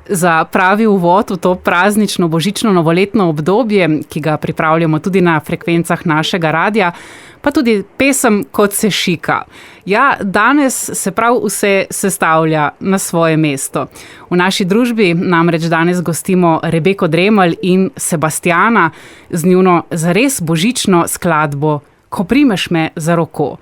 za pravi uvod v to praznično, božično, novoletno obdobje, ki ga pripravljamo tudi na frekvencah našega radia, pa tudi pesem Kot se šika. Ja, danes se prav vse sestavlja na svoje mesto. V naši družbi namreč danes gostimo Rebeko Dremelj in Sebastjana z njuno zares božično skladbo Ko primeš me za roko.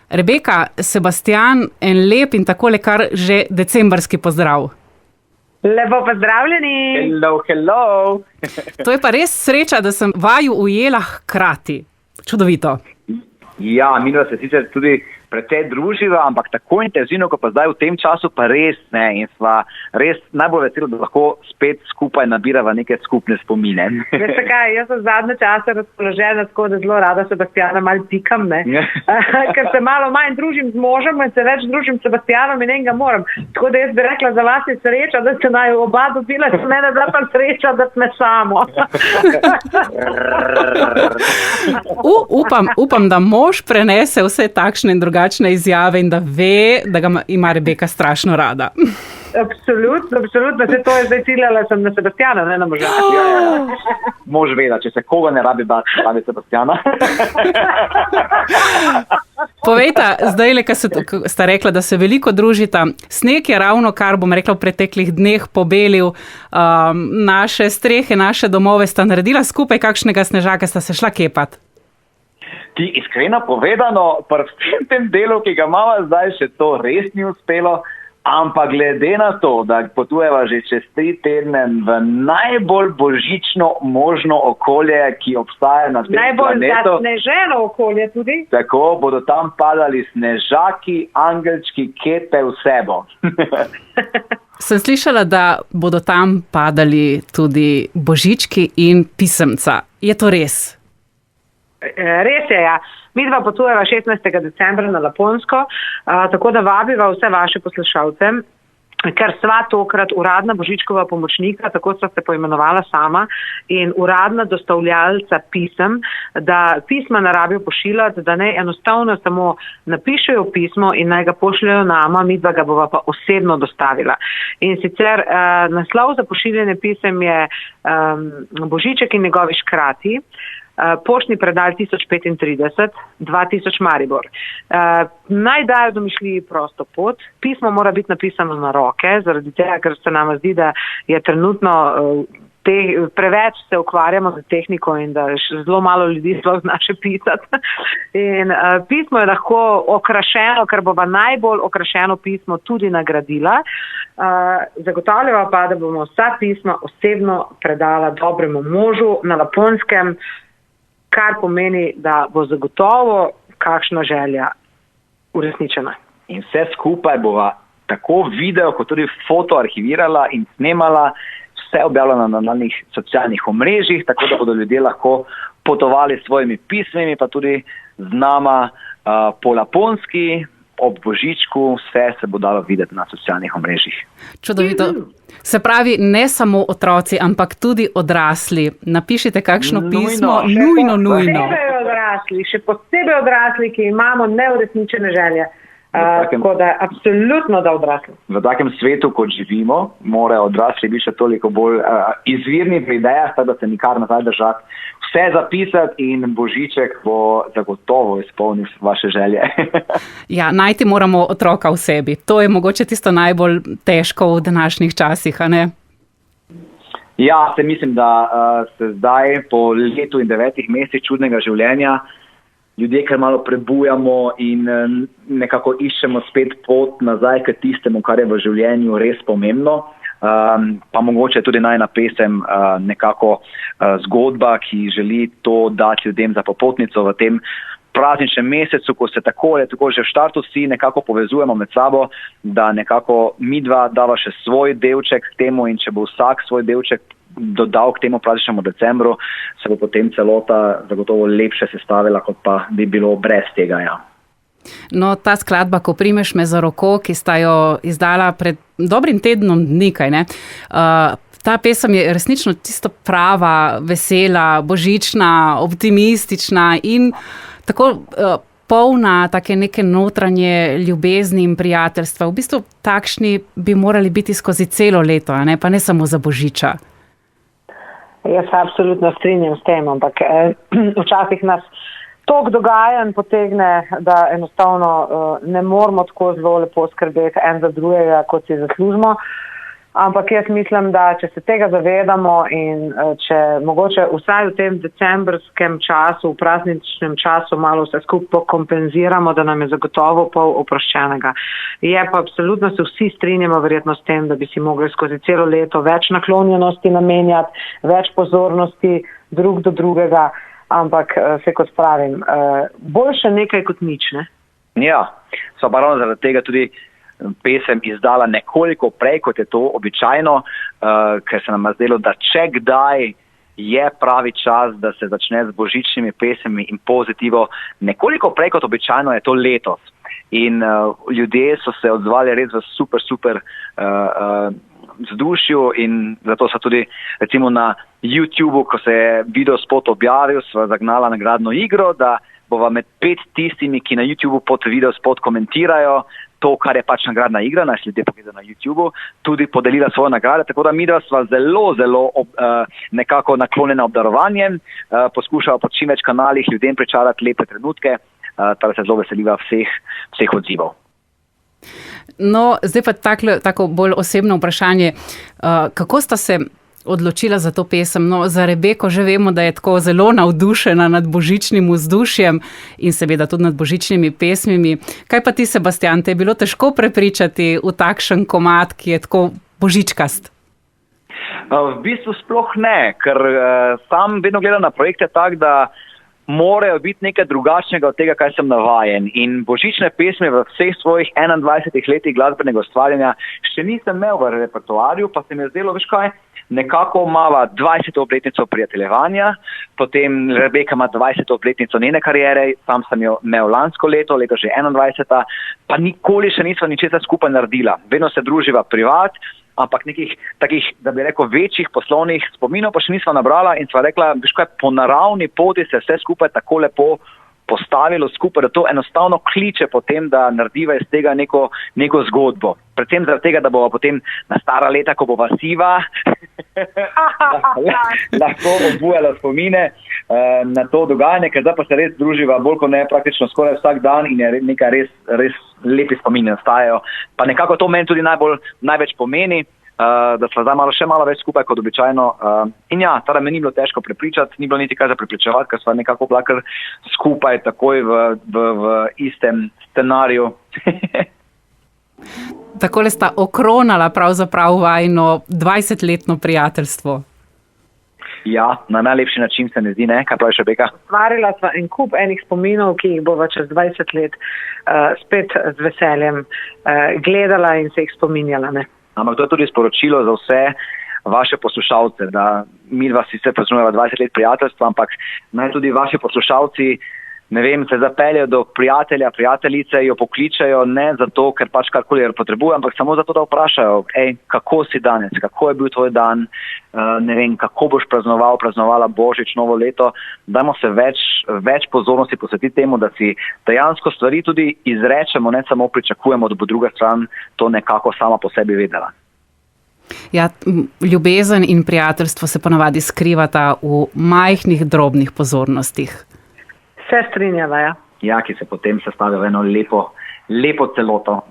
Rebeka, Sebastjan, en lep in takole kar že decembrski pozdrav. Lepo pozdravljeni. Hello. To je pa res sreča, da sem vaju ujela hkrati. Čudovito. Ja, midva se sicer tudi precej druživa, ampak tako intenzivno, kot pa zdaj v tem času, pa res ne. In sva res najbolj vesela, da lahko spet skupaj nabirava neke skupne spomine. Veste kaj, jaz sem zadnje čase razpoložena, tako da zelo rada Sebastjana malo pikam, ne. Ker se malo manj družim z možem in se več družim s Sebastjanom in enega moram. Tako da jaz bi rekla, za vas je sreča, da ste naj oba dobila, s mene da pa sreča, da sme samo. Upam, da mož prenese vse takšne in drugačne izjave in da ve, da ga ima Rebeka strašno rada. Absolutno. Se to je zdaj ciljala sem na Sebastjana, ne na moža. Mož ve, da če se koga ne rabi bati, rabi Sebastjana. Povejta, zdaj, ko sta rekla, da se veliko družita, sneg je ravno kar, bom rekla, v preteklih dneh pobelil naše strehe, naše domove. Sta naredila skupaj kakšnega snežaka, sta se šla kepat? Ti iskreno povedano, pri vsem tem delu, ki ga imamo zdaj, še to res ni uspelo, ampak glede na to, da potujeva že čez 3 tedne v najbolj božično možno okolje, ki obstaja na tem planetu. Najbolj zasneženo okolje tudi. Tako bodo tam padali snežaki, angelčki, kepe, vse bo. Sem slišala, da bodo tam padali tudi božički in pisemca. Je to res? Res je, ja. Midva potujeva 16. decembra na Laponsko, tako da vabiva vse vaše poslušalce, ker sva tokrat uradna božičkova pomočnika, tako sva se poimenovala sama, in uradna dostavljalca pisem, da pisma ne rabijo pošiljati, da ne enostavno samo napišejo pismo in naj ga pošljajo nama, midva ga bova pa osebno dostavila. In sicer naslov za pošiljanje pisem je Božiček in njegovi škrati, poštni predal 1035, 2000 Maribor. Naj dajo domišljiji prosto pot. Pismo mora biti napisano na roke, zaradi tega, ker se nam zdi, da je trenutno preveč se ukvarjamo z tehniko in da zelo malo ljudi sploh zna še pisati. In pismo je lahko okrašeno, ker bova najbolj okrašeno pismo tudi nagradila. Zagotavljava pa, da bomo vsa pisma osebno predala dobremu možu na Laponskem, kar pomeni, da bo zagotovo kakšna želja uresničena. In vse skupaj bova tako video, kot tudi foto arhivirala in snemala, vse objavljala na naših socialnih omrežjih, tako da bodo ljudje lahko potovali s svojimi pismimi, pa tudi z nama po Laponski, ob božičku, vse se bo dalo videti na socialnih omrežjih. Čudovito. Se pravi, ne samo otroci, ampak tudi odrasli. Napišite kakšno pismo, nujno. Še posebej odrasli, ki imamo neurešničene želje. Tako da absolutno da odrasli. V takem svetu, kot živimo, morajo odrasli biti še toliko bolj izvirni pri idejah, da se nikar nazaj držati. Vse zapisati in božiček bo zagotovo izpolnil vaše želje. Ja, najti moramo otroka v sebi. To je mogoče tisto najbolj težko v današnjih časih, a ne? Ja, se mislim, da se zdaj po letu in 9 mesecih čudnega življenja ljudje kar malo prebujamo in nekako iščemo spet pot nazaj k tistemu, kar je v življenju res pomembno. Pa mogoče tudi najina pesem nekako zgodba, ki želi to dati ljudem za popotnico v tem prazničnem mesecu, ko se tako že v štartu vsi nekako povezujemo med sabo, da nekako midva dava še svoj delček k temu in če bo vsak svoj delček dodal k temu prazničnemu decembru, se bo potem celota zagotovo lepše sestavila, kot pa bi bilo brez tega, ja. No, ta skladba, Ko primeš me za roko, ki sta jo izdala pred dobrim tednom dni, kaj ne? Ta pesem je resnično tisto prava, vesela, božična, optimistična in tako polna take neke notranje ljubezni in prijateljstva. V bistvu takšni bi morali biti skozi celo leto, pa ne samo za Božiča. Jaz se absolutno strinjam s tem, ampak včasih nas toliko dogajanj potegne, da enostavno ne moramo tako zelo lepo skrbeti en za drugega, kot si zaslužimo. Ampak jaz mislim, da če se tega zavedamo in če mogoče vsaj v tem decembrskem času, v prazničnem času malo vse skupaj kompenziramo, da nam je zagotovo pol oproščenega. Je pa absolutno se vsi strinjamo verjetno s tem, da bi si mogli skozi celo leto več naklonjenosti namenjati, več pozornosti drug do drugega, ampak se kot pravim, boljše nekaj kot nič, ne? Ja, so pa ravno zaradi tega tudi pesem izdala nekoliko prej, kot je to običajno, ker se nam je zdelo, da če kdaj je pravi čas, da se začne z božičnimi pesemi in pozitivo, nekoliko prej kot običajno je to letos. In ljudje so se odzvali res v super vzdušju in zato so tudi recimo na YouTubeu, ko se je video spot objavil, sva zagnala nagradno igro, da bova med 5 tistimi, ki na YouTubeu pod video spot komentirajo to, kar je pač nagradna igra, naj ljudje pogledajo na YouTubeu, tudi podelila svoje nagrade, tako da midva sva zelo nekako naklonjena obdarovanjem, poskušava po čim več kanalih ljudem pričarati lepe trenutke, tako da se zelo veseliva vseh odzivov. No, zdaj pa tako bolj osebno vprašanje, kako sta se odločila za to pesem? No, za Rebeko že vemo, da je tako zelo navdušena nad božičnim vzdušjem in seveda tudi nad božičnimi pesmimi. Kaj pa ti, Sebastian, te je bilo težko prepričati v takšen komad, ki je tako božičkast? V bistvu sploh ne, ker sam vedno gledam na projekte tak, da morajo biti nekaj drugačnega od tega, kaj sem navajen. In božične pesmi v vseh svojih 21 letih glasbenega ustvarjanja še nisem imel v repertoarju, pa se mi je zdelo, veš kaj, nekako imava 20. obletnico prijateljevanja, potem Rebeka ima 20. obletnico njene kariere, sam sem jo imel lansko leto že 21. Pa nikoli še nisva ničesar skupaj naredila. Vedno se druživa privat, ampak nekih takih, da bi rekel, večjih poslovnih spominov pa še nisva nabrala in sva rekla, veš kaj, po naravni poti se vse skupaj tako lepo postavilo skupaj, da to enostavno kliče potem, da narediva iz tega neko zgodbo. Predvsem zaradi tega, da bova potem na stara leta, ko bova siva, lahko obujala spomine na to dogajanje, ker zdaj pa se res druživa bolj kot ne praktično skoraj vsak dan in je nekaj res lepi spomini nastajajo. Pa nekako to meni tudi največ pomeni, da sva zdaj še malo več skupaj kot običajno. In ja, tada me ni bilo težko prepričati, ni bilo niti kaj za prepričevati, ker sva nekako bila kar skupaj takoj v istem scenariju. Takole sta okronala pravzaprav vajino 20-letno prijateljstvo. Ja, na najlepši način se mi zdi, ne? Kaj praviš, Rebeka? Stvarila sva en kup enih spominov, ki jih bova čez 20 let spet z veseljem gledala in se jih spominjala, ne? Ampak to je tudi sporočilo za vse vaše poslušalce, da mi dva sicer praznujeva 20 let prijateljstva, ampak naj tudi vaši poslušalci, ne vem, se zapeljejo do prijatelja, prijateljice, jo pokličajo ne zato, ker pač karkoli potrebujejo, ampak samo zato, da vprašajo, kako si danes, kako je bil tvoj dan, ne vem, kako boš praznovala Božič, novo leto. Dajmo se več pozornosti posvetiti temu, da si dejansko stvari tudi izrečemo, ne samo pričakujemo, da bo druga stran to nekako sama po sebi vedela. Ja, ljubezen in prijateljstvo se ponavadi skrivata v majhnih, drobnih pozornostih. Se strinjava, ja. Ja, ki se potem sestavijo v eno lepo celoto.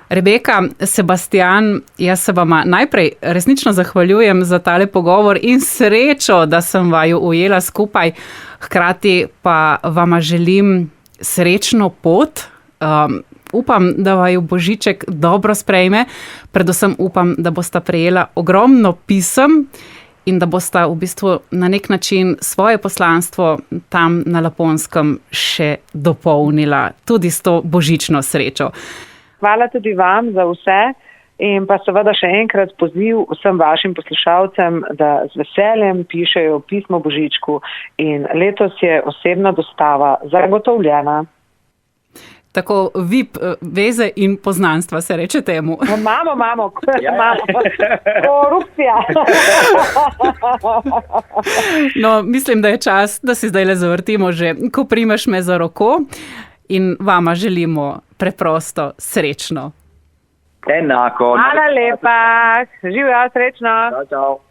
Rebeka, Sebastian, jaz se vama najprej resnično zahvaljujem za tale pogovor in srečo, da sem vaju ujela skupaj. Hkrati pa vama želim srečno pot. Upam, da vaju Božiček dobro sprejme. Predvsem upam, da bosta prejela ogromno pisem in da bosta v bistvu na nek način svoje poslanstvo tam na Laponskem še dopolnila tudi s to božično srečo. Hvala tudi vam za vse in pa seveda še enkrat poziv vsem vašim poslušalcem, da z veseljem pišejo pismo Božičku in letos je osebna dostava zagotovljena. Tako VIP veze in poznanstva se reče temu. Imamo. Korupcija. No, mislim, da je čas, da si zdajle zavrtimo že, ko primeš me za roko. in vama želimo preprosto srečno. Enako. Hvala lepa, živijo, srečno. Čau, čau.